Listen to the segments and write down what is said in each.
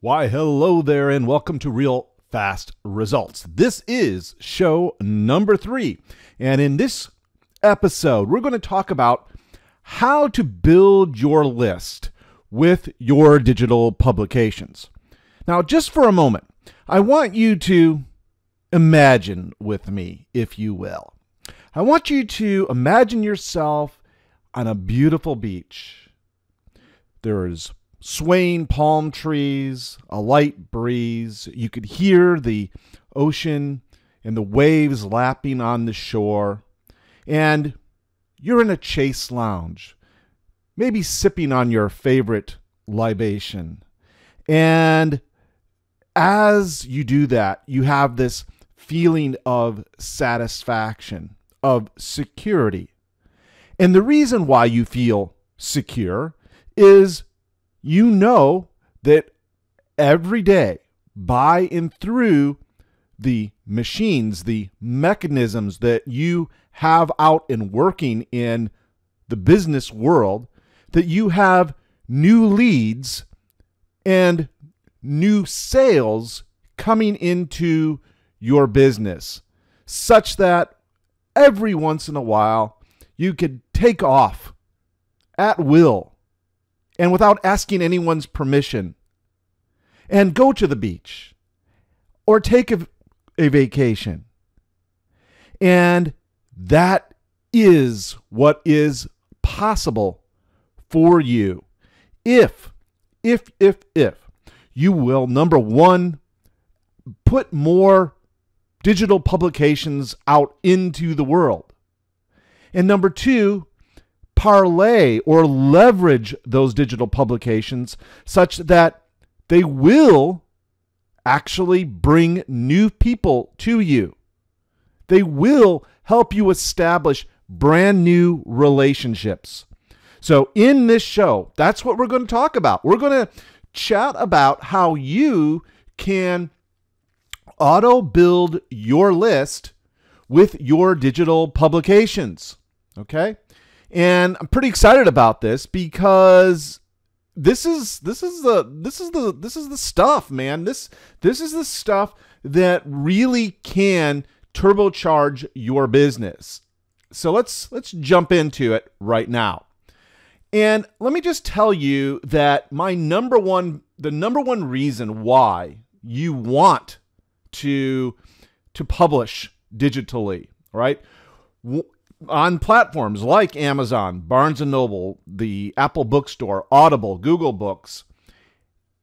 Why, hello there, and welcome to Real Fast Results. This is show number 3. And in this episode, we're going to talk about how to build your list with your digital publications. Now, just for a moment, I want you to imagine with me, if you will. I want you to imagine yourself on a beautiful beach. There's swaying palm trees, a light breeze. You could hear the ocean and the waves lapping on the shore. And you're in a Chase lounge, maybe sipping on your favorite libation. And as you do that, you have this feeling of satisfaction, of security. And the reason why you feel secure is you know that every day, by and through the machines, the mechanisms that you have out and working in the business world, that you have new leads and new sales coming into your business, such that every once in a while you could take off at will and without asking anyone's permission and go to the beach or take a vacation. And that is what is possible for you if you will, number one, put more digital publications out into the world. And number two, parlay or leverage those digital publications such that they will actually bring new people to you. They will help you establish brand new relationships. So in this show, that's what we're going to talk about. We're going to chat about how you can auto build your list with your digital publications. Okay? And I'm pretty excited about this because this is the stuff, man. This is the stuff that really can turbocharge your business. So let's jump into it right now. And let me just tell you that the number one reason why you want to publish digitally, right? On platforms like Amazon, Barnes & Noble, the Apple Bookstore, Audible, Google Books,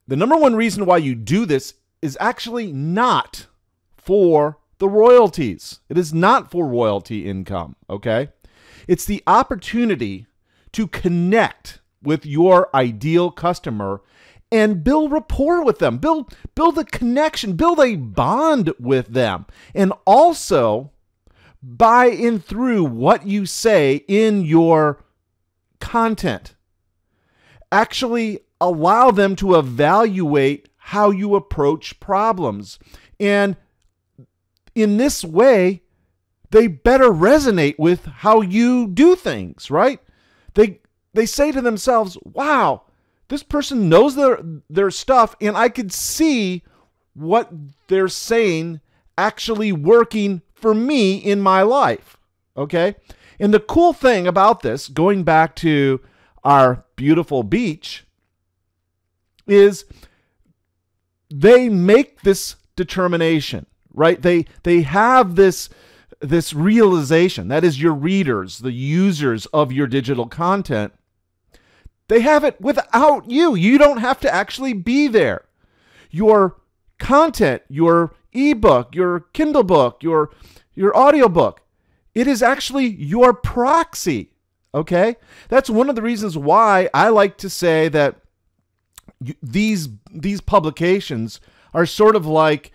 the number one reason why you do this is actually not for the royalties. It is not for royalty income, okay? It's the opportunity to connect with your ideal customer and build rapport with them, build a connection, build a bond with them, and also by and through what you say in your content. Actually allow them to evaluate how you approach problems. And in this way, they better resonate with how you do things, right? They say to themselves, wow, this person knows their stuff, and I could see what they're saying actually working for me in my life, okay? And the cool thing about this, going back to our beautiful beach, is they make this determination, right? They have this realization, that is your readers, the users of your digital content. They have it without you. You don't have to actually be there. Your content, your ebook, your Kindle book, your audiobook, it is actually your proxy, okay? That's one of the reasons why I like to say that these publications are sort of like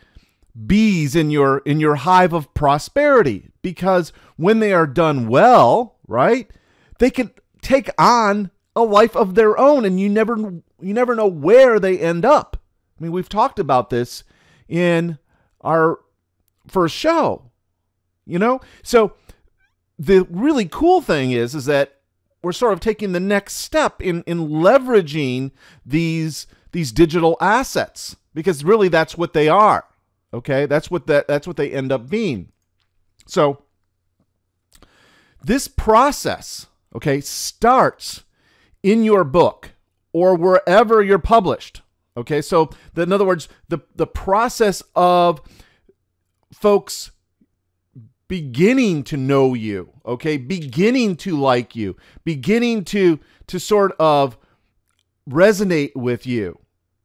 bees in your hive of prosperity, because when they are done well, right, they can take on a life of their own, and you never know where they end up. I mean, we've talked about this in our first show, you know? So the really cool thing is that we're sort of taking the next step in leveraging these digital assets, because really that's what they are. Okay, that's what they end up being. So this process, okay, starts in your book or wherever you're published. Okay, so in other words, the process of folks beginning to know you, okay, beginning to like you, beginning to sort of resonate with you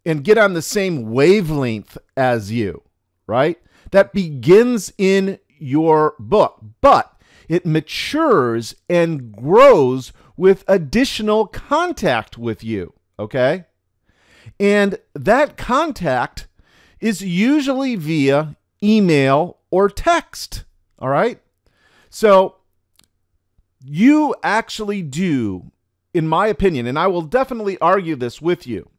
and get on the same wavelength as you, right? That begins in your book, but it matures and grows with additional contact with you, okay? And that contact is usually via email or text, all right? So you actually do, in my opinion, and I will definitely argue this with you,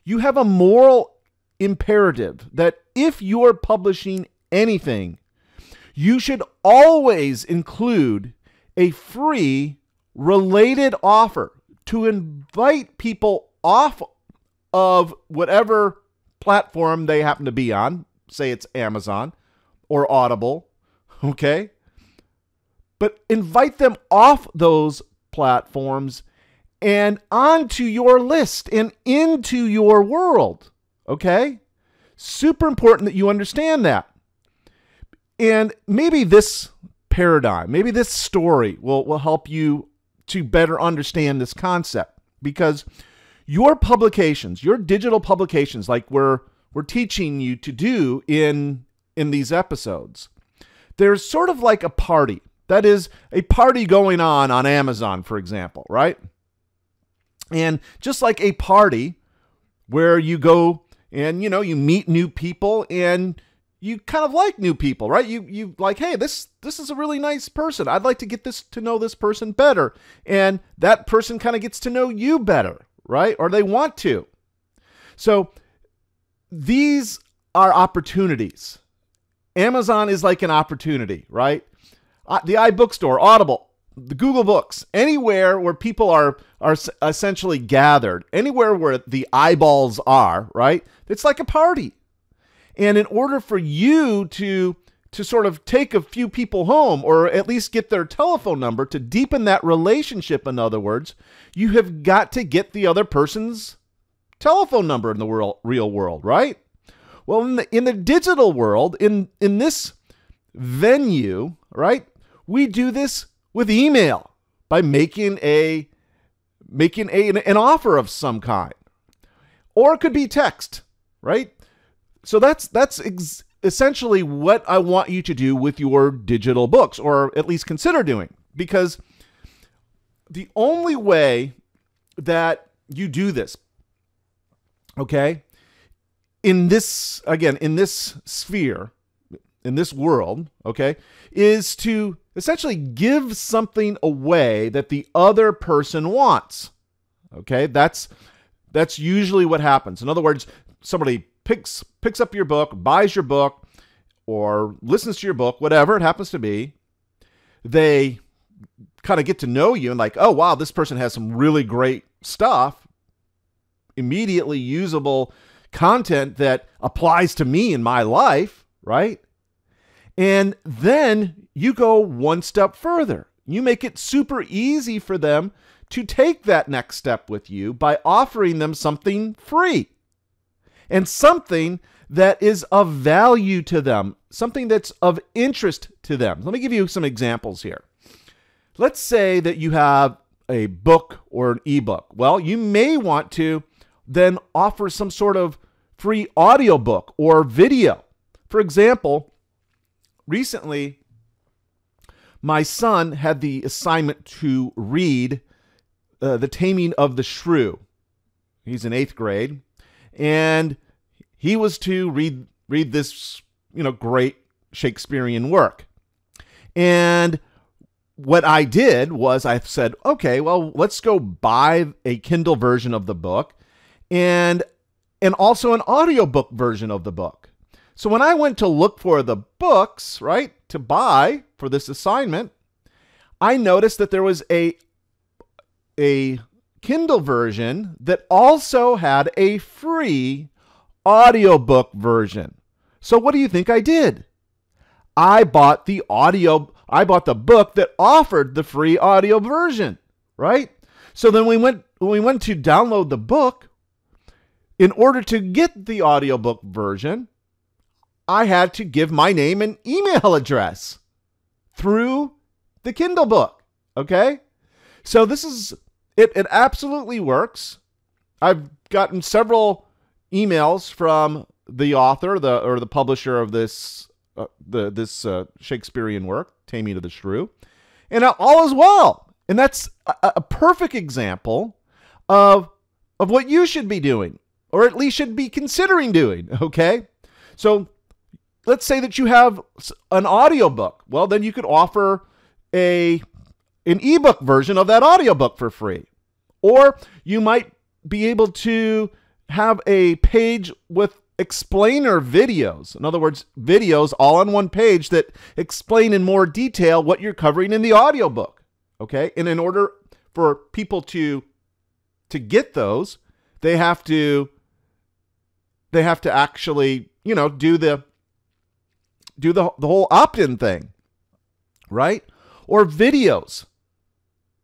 you have a moral imperative that if you're publishing anything, you should always include a free related offer to invite people off of whatever platform they happen to be on. Say it's Amazon or Audible, okay? But invite them off those platforms and onto your list and into your world, okay? Super important that you understand that. And maybe this paradigm, maybe this story will help you to better understand this concept, because your publications, your digital publications, like we're teaching you to do in these episodes, there's sort of like a party. That is a party going on Amazon, for example, right? And just like a party where you go and, you know, you meet new people and you kind of like new people, right? You like, hey, this is a really nice person. I'd like to get to know this person better. And that person kind of gets to know you better, right? Or they want to. So these are opportunities. Amazon is like an opportunity, right? The iBookstore, Audible, the Google Books, anywhere where people are essentially gathered, anywhere where the eyeballs are, right? It's like a party. And in order for you to sort of take a few people home, or at least get their telephone number to deepen that relationship, in other words, you have got to get the other person's telephone number in the real world, right? Well, in the digital world, in this venue, right, we do this with email by making an offer of some kind, or it could be text, right? So that's essentially what I want you to do with your digital books, or at least consider doing, because the only way that you do this, okay, in this sphere, in this world, okay, is to essentially give something away that the other person wants. Okay, that's usually what happens. In other words, somebody picks up your book, buys your book, or listens to your book, whatever it happens to be. They kind of get to know you and like, oh wow, this person has some really great stuff, immediately usable content that applies to me in my life, right? And then you go one step further. You make it super easy for them to take that next step with you by offering them something free and something that is of value to them, something that's of interest to them. Let me give you some examples here. Let's say that you have a book or an ebook. Well, you may want to then offer some sort of free audiobook or video. For example, recently, my son had the assignment to read The Taming of the Shrew. He's in 8th grade, and he was to read this, great Shakespearean work. And what I did was I said, okay, well, let's go buy a Kindle version of the book and also an audiobook version of the book. So when I went to look for the books, right, to buy for this assignment, I noticed that there was a a Kindle version that also had a free audiobook version. So what do you think I did? I bought the book that offered the free audio version, right? So then when we went to download the book, in order to get the audiobook version, I had to give my name and email address through the Kindle book, okay? So it absolutely works. I've gotten several emails from the author, the publisher of this Shakespearean work, Taming of the Shrew, and all is well. And that's a perfect example of what you should be doing, or at least should be considering doing, okay? So let's say that you have an audiobook. Well, then you could offer an ebook version of that audiobook for free. Or you might be able to have a page with explainer videos. In other words, videos all on one page that explain in more detail what you're covering in the audiobook. Okay? And in order for people to get those, they have to actually, do the whole opt-in thing, right? Or videos.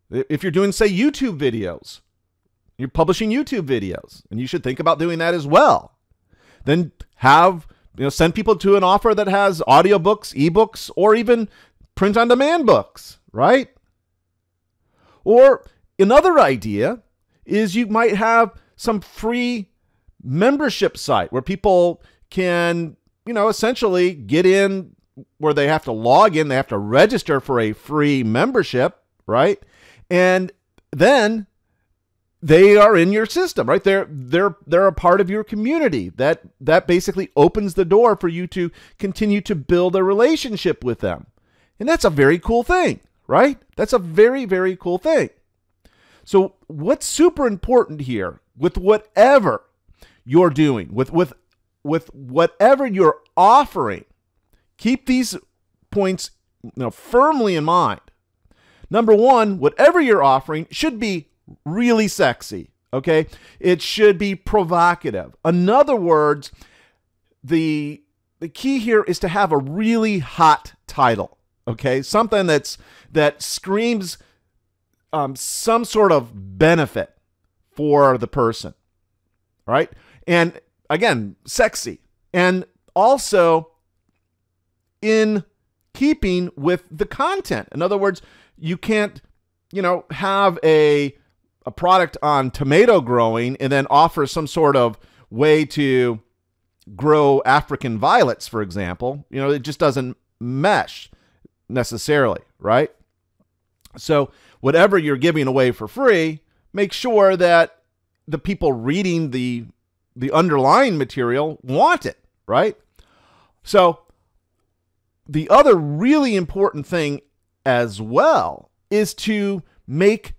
If you're doing, say, YouTube videos, you're publishing YouTube videos, and you should think about doing that as well. Then send people to an offer that has audiobooks, ebooks, or even print-on-demand books, right? Or another idea is you might have some free membership site where people can, essentially get in, where they have to log in, they have to register for a free membership, right? And then they are in your system, right? They're a part of your community. That basically opens the door for you to continue to build a relationship with them. And that's a very cool thing, right? That's a very, very cool thing. So what's super important here with whatever you're doing, with whatever you're offering, keep these points firmly in mind. Number one, whatever you're offering should be really sexy, okay? It should be provocative. In other words, the key here is to have a really hot title, okay? Something that screams some sort of benefit for the person, all right? And again, sexy. And also in keeping with the content. In other words, you can't, have a product on tomato growing and then offer some sort of way to grow African violets, for example. It just doesn't mesh necessarily, right? So whatever you're giving away for free, make sure that the people reading the underlying material want it, right? So the other really important thing as well is to make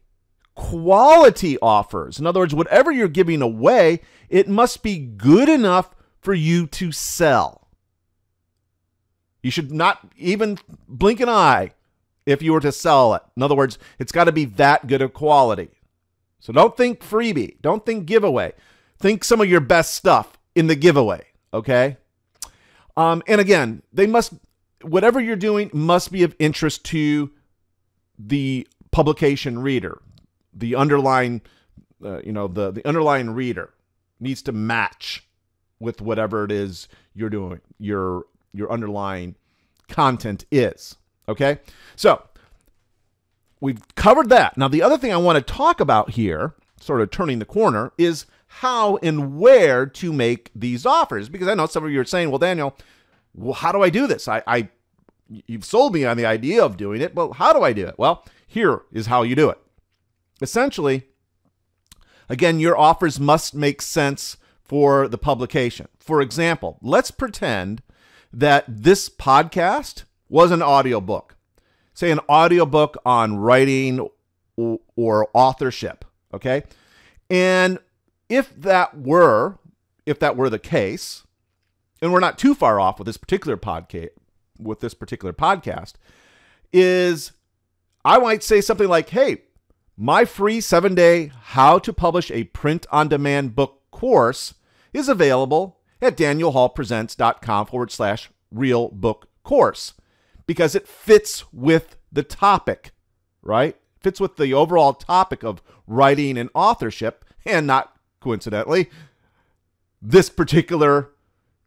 quality offers. In other words, whatever you're giving away, it must be good enough for you to sell. You should not even blink an eye if you were to sell it. In other words, it's got to be that good of quality. So don't think freebie. Don't think giveaway. Think some of your best stuff in the giveaway, okay? And again, whatever you're doing must be of interest to the publication reader. The underlying, the underlying reader needs to match with whatever it is you're doing, your underlying content is, okay? So we've covered that. Now, the other thing I want to talk about here, sort of turning the corner, is how and where to make these offers. Because I know some of you are saying, well, Daniel, how do I do this? You've sold me on the idea of doing it, but how do I do it? Well, here is how you do it. Essentially, again, your offers must make sense for the publication. For example, let's pretend that this podcast was an audiobook. Say an audiobook on writing or authorship, okay? And if that were the case, and we're not too far off with this particular podcast, is I might say something like, hey, My free 7-day How to Publish a Print-on-Demand Book course is available at danielhallpresents.com/real book course because it fits with the topic, right? Fits with the overall topic of writing and authorship, and not coincidentally, this particular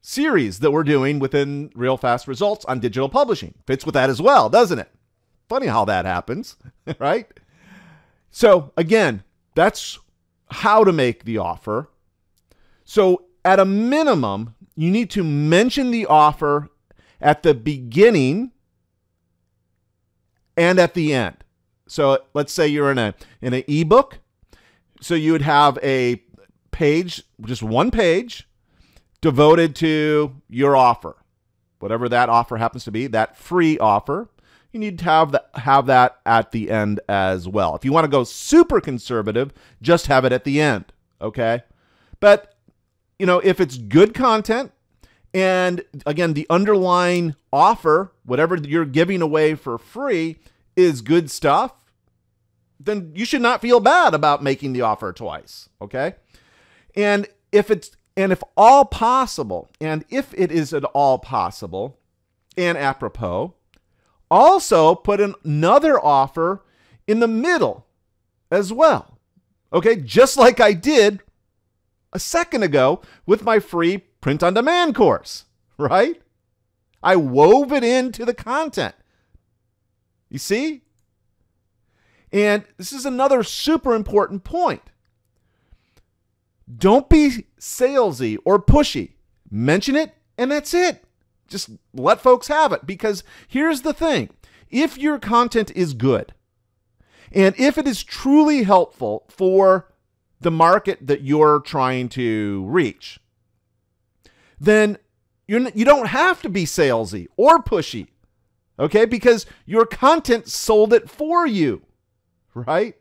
series that we're doing within Real Fast Results on digital publishing fits with that as well, doesn't it? Funny how that happens, right? So again, that's how to make the offer. So at a minimum, you need to mention the offer at the beginning and at the end. So let's say you're in an ebook. So you would have a page, just one page, devoted to your offer, whatever that offer happens to be, that free offer. You need to have that at the end as well. If you want to go super conservative, just have it at the end, okay? But, you know, if it's good content, and again, the underlying offer, whatever you're giving away for free, is good stuff, then you should not feel bad about making the offer twice, okay? And if it is at all possible, and apropos, also put another offer in the middle as well, okay? Just like I did a second ago with my free print-on-demand course, right? I wove it into the content. You see? And this is another super important point. Don't be salesy or pushy. Mention it, and that's it. Just let folks have it, because here's the thing. If your content is good, and if it is truly helpful for the market that you're trying to reach, then you don't have to be salesy or pushy, okay? Because your content sold it for you, right?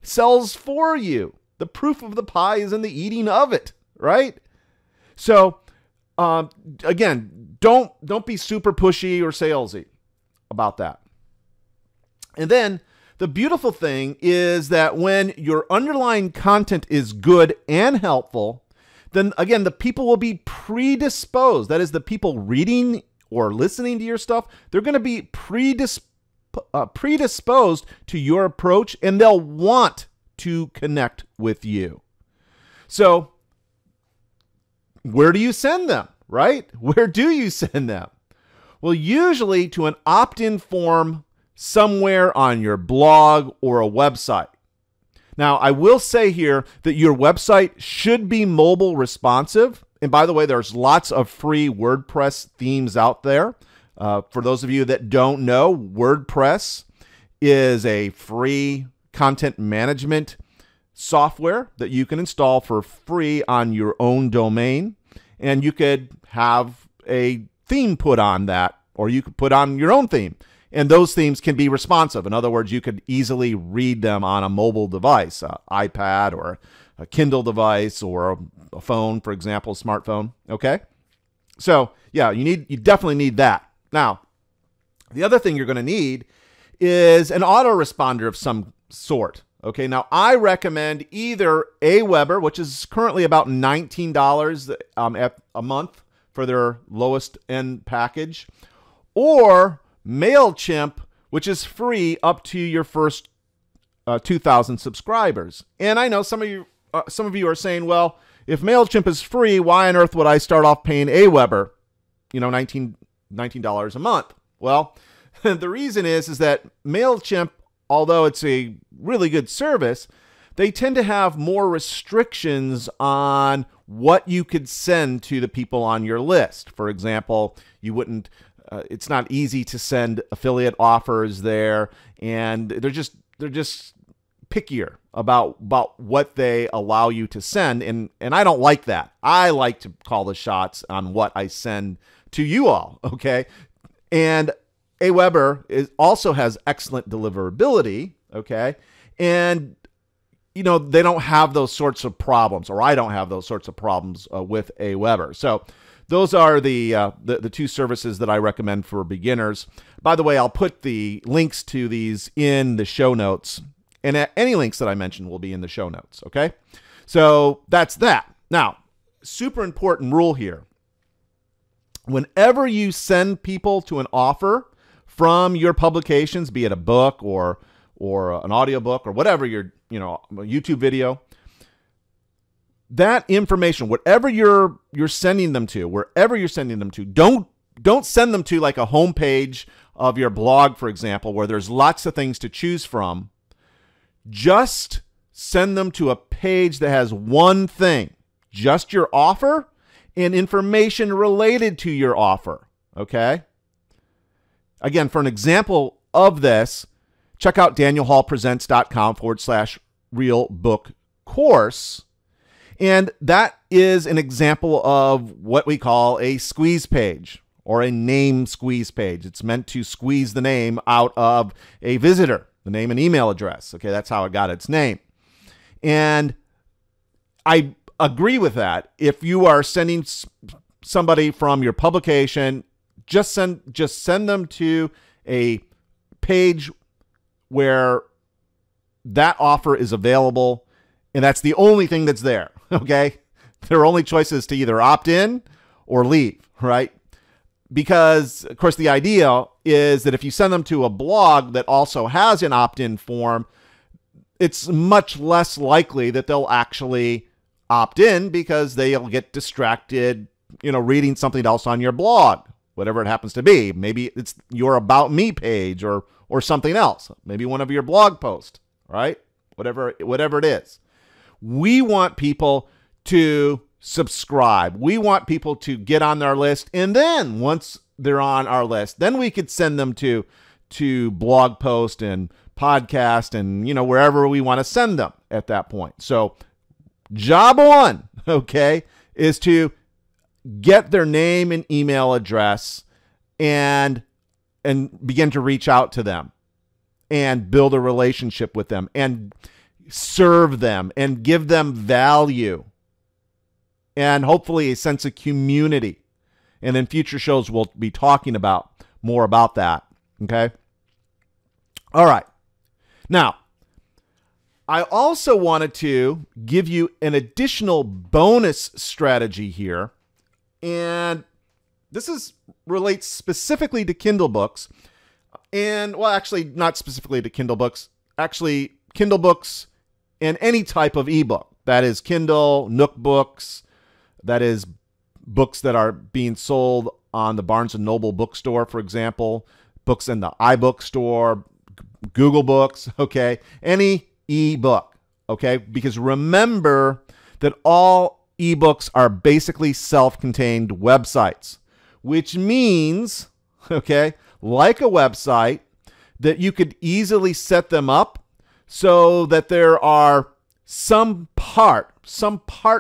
Sells for you. The proof of the pie is in the eating of it, right? So, again, don't be super pushy or salesy about that. And then the beautiful thing is that when your underlying content is good and helpful, then again, the people will be predisposed. That is, the people reading or listening to your stuff, they're going to be predisposed to your approach, and they'll want to connect with you. So where do you send them, right? Where do you send them? Well, usually to an opt-in form somewhere on your blog or a website. Now, I will say here that your website should be mobile responsive. And by the way, there's lots of free WordPress themes out there. For those of you that don't know, WordPress is a free content management software that you can install for free on your own domain. And you could have a theme put on that, or you could put on your own theme. And those themes can be responsive. In other words, you could easily read them on a mobile device, an iPad or a Kindle device or a phone, for example, a smartphone. Okay? So, yeah, you definitely need that. Now, the other thing you're going to need is an autoresponder of some sort. Okay? Now, I recommend either Aweber, which is currently about $19 a month for their lowest end package, or MailChimp, which is free up to your first 2,000 subscribers. And I know some of you are saying, well, if MailChimp is free, why on earth would I start off paying Aweber, $19 a month? Well, the reason is that MailChimp, although it's a really good service, they tend to have more restrictions on what you could send to the people on your list. For example, you wouldn't it's not easy to send affiliate offers there, and they're just pickier about what they allow you to send, and I don't like that. I like to call the shots on what I send to you all, okay? And Aweber also has excellent deliverability, okay? And they don't have those sorts of problems, or I don't have those sorts of problems with Aweber. So those are the two services that I recommend for beginners. By the way, I'll put the links to these in the show notes. And any links that I mentioned will be in the show notes, okay? So that's that. Now, super important rule here. Whenever you send people to an offer from your publications, be it a book or an audiobook or whatever, a YouTube video, that information, whatever you're sending them to, wherever you're sending them to, don't send them to like a homepage of your blog, for example, where there's lots of things to choose from. Just send them to a page that has one thing, just your offer and information related to your offer, okay? Again, for an example of this, check out danielhallpresents.com/real book course. And that is an example of what we call a squeeze page or a name squeeze page. It's meant to squeeze the name out of a visitor, the name and email address. Okay, that's how it got its name. And I agree with that. If you are sending somebody from your publication, just send them to a page where that offer is available, and that's the only thing that's there, okay? There are only choices to either opt in or leave, right? Because, of course, the idea is that if you send them to a blog that also has an opt-in form, it's much less likely that they'll actually opt in because they'll get distracted, reading something else on your blog, whatever it happens to be. Maybe it's your About Me page or something else. Maybe one of your blog posts, right? Whatever it is. We want people to subscribe. We want people to get on our list. And then once they're on our list, then we could send them to blog post and podcast and, wherever we want to send them at that point. So job one, okay, is to get their name and email address and begin to reach out to them and build a relationship with them and serve them and give them value and hopefully a sense of community. And in future shows, we'll be talking more about that. Okay. All right. Now, I also wanted to give you an additional bonus strategy here. And this relates specifically to Kindle books. And, well, actually, not specifically to Kindle books. Actually, Kindle books and any type of ebook. That is Kindle, Nook books. That is books that are being sold on the Barnes & Noble bookstore, for example. Books in the iBook store, Google Books, okay? Any ebook, okay? Because remember that all ebooks are basically self-contained websites, which means, okay, like a website, that you could easily set them up so that there are some part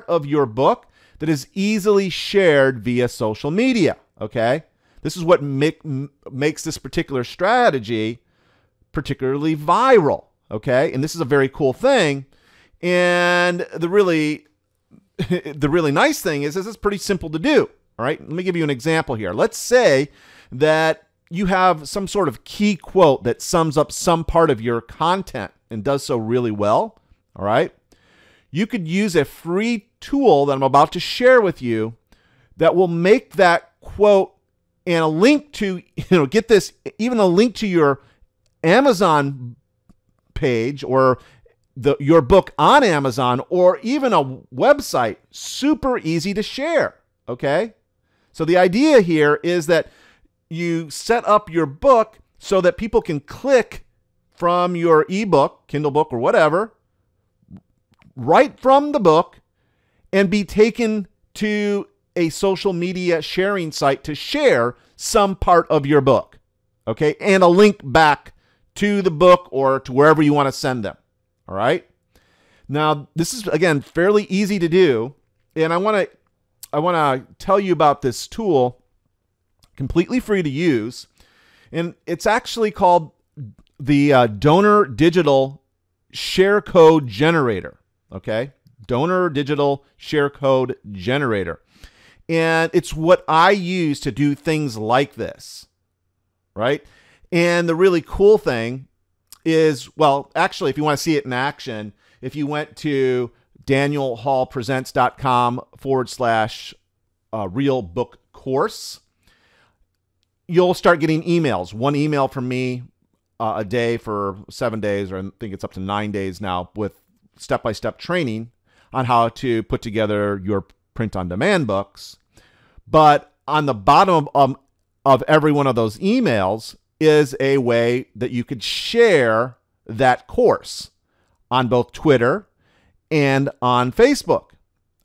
of your book that is easily shared via social media, okay? This is what makes this particular strategy particularly viral, okay? And this is a very cool thing. And the really nice thing is this is pretty simple to do, all right? Let me give you an example here. Let's say that you have some sort of key quote that sums up some part of your content and does so really well, all right? You could use a free tool that I'm about to share with you that will make that quote and a link to, get this, even a link to your Amazon page or your book on Amazon or even a website, super easy to share, okay? So the idea here is that you set up your book so that people can click from your ebook, Kindle book or whatever, right from the book and be taken to a social media sharing site to share some part of your book, okay? And a link back to the book or to wherever you want to send them, all right? Now, this is, again, fairly easy to do, and I want to tell you about this tool, completely free to use, and it's actually called the Donor Digital Share Code Generator, okay? Donor Digital Share Code Generator. And it's what I use to do things like this, right? And the really cool thing is, well, actually, if you want to see it in action, if you went to danielhallpresents.com/real book course, you'll start getting emails. One email from me a day for 7 days, or I think it's up to 9 days now, with step-by-step training on how to put together your print-on-demand books. But on the bottom of every one of those emails is a way that you could share that course on both Twitter and on Facebook,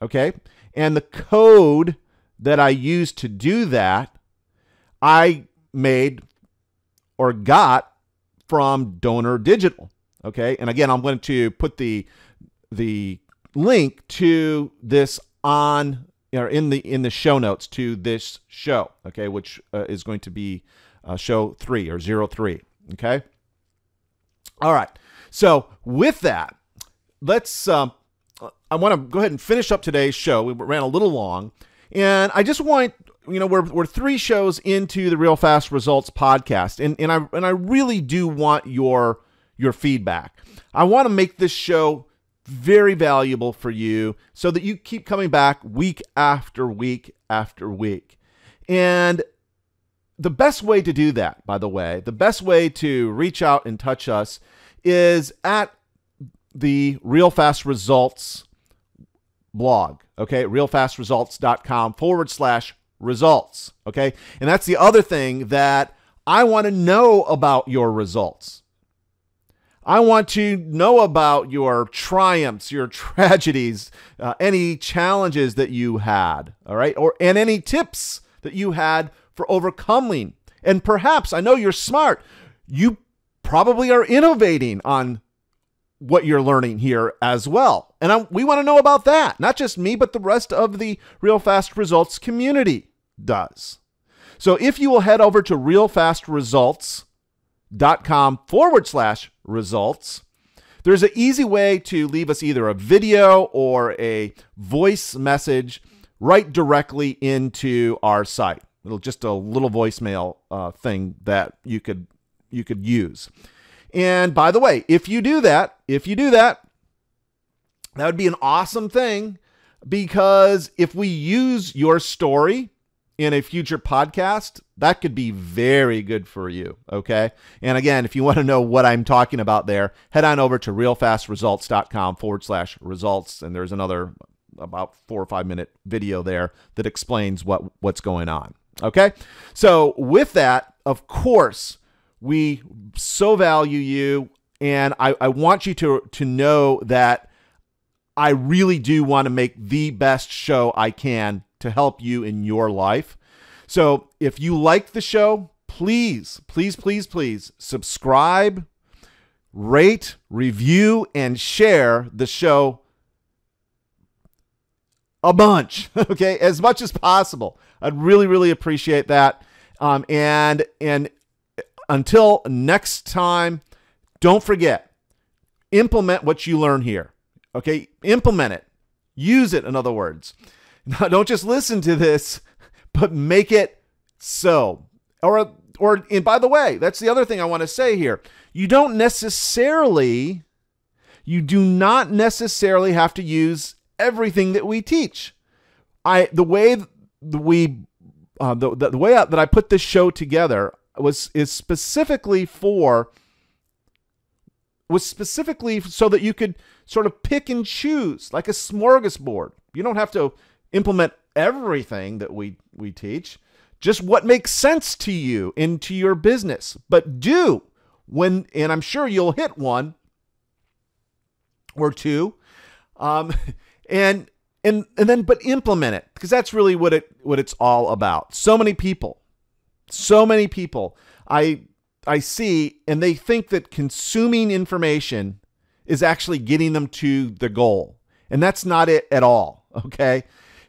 okay? And the code that I used to do that, I made or got from Donor Digital, okay? And again, I'm going to put the link to this on, or in the show notes to this show, okay, which is going to be show 3 or 03, okay? All right. So with that, let's I want to go ahead and finish up today's show. We ran a little long, and I just want, we're 3 shows into the Real Fast Results podcast, and I really do want your feedback. I want to make this show very valuable for you so that you keep coming back week after week after week. And the best way to do that, by the way, the best way to reach out and touch us is at the Real Fast Results blog, okay? realfastresults.com/results, okay? And that's the other thing that I want to know about your results. I want to know about your triumphs, your tragedies, any challenges that you had, all right? And any tips that you had for overcoming. And perhaps, I know you're smart, you probably are innovating on what you're learning here as well. And we want to know about that. Not just me, but the rest of the Real Fast Results community does. So if you will head over to realfastresults.com/results, there's an easy way to leave us either a video or a voice message right directly into our site. It'll just a little voicemail thing that you could use. And by the way, if you do that, that would be an awesome thing, because if we use your story in a future podcast, that could be very good for you, okay? And again, if you want to know what I'm talking about there, head on over to realfastresults.com/results, and there's another about 4 or 5 minute video there that explains what's going on, okay? So with that, of course, we so value you, and I want you to know that I really do want to make the best show I can to help you in your life. So if you like the show, please, please, please, please subscribe, rate, review, and share the show a bunch, okay, as much as possible. I'd really, really appreciate that. And until next time, don't forget, implement what you learn here, okay? Implement it. Use it, in other words. Now, don't just listen to this, but make it so. And by the way, that's the other thing I want to say here. You do not necessarily have to use everything that we teach. The way that I put this show together is specifically so that you could sort of pick and choose, like a smorgasbord. You don't have to implement everything that we teach, just what makes sense to you into your business. But and I'm sure you'll hit 1 or 2, but implement it, because that's really what it's all about. So many people I see, and they think that consuming information is actually getting them to the goal. And that's not it at all, okay?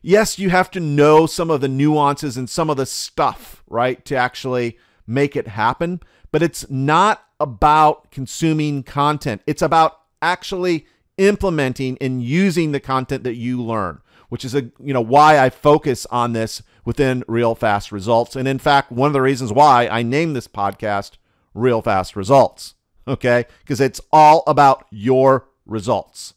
Yes, you have to know some of the nuances and some of the stuff, right, to actually make it happen. But it's not about consuming content. It's about actually implementing and using the content that you learn, which is why I focus on this within Real Fast Results. And in fact, one of the reasons why I named this podcast Real Fast Results. okay? Because it's all about your results.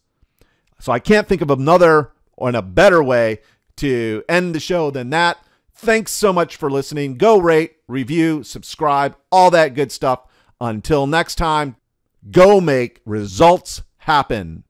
So I can't think of another or a better way to end the show than that. Thanks so much for listening. Go rate, review, subscribe, all that good stuff. Until next time, go make results happen.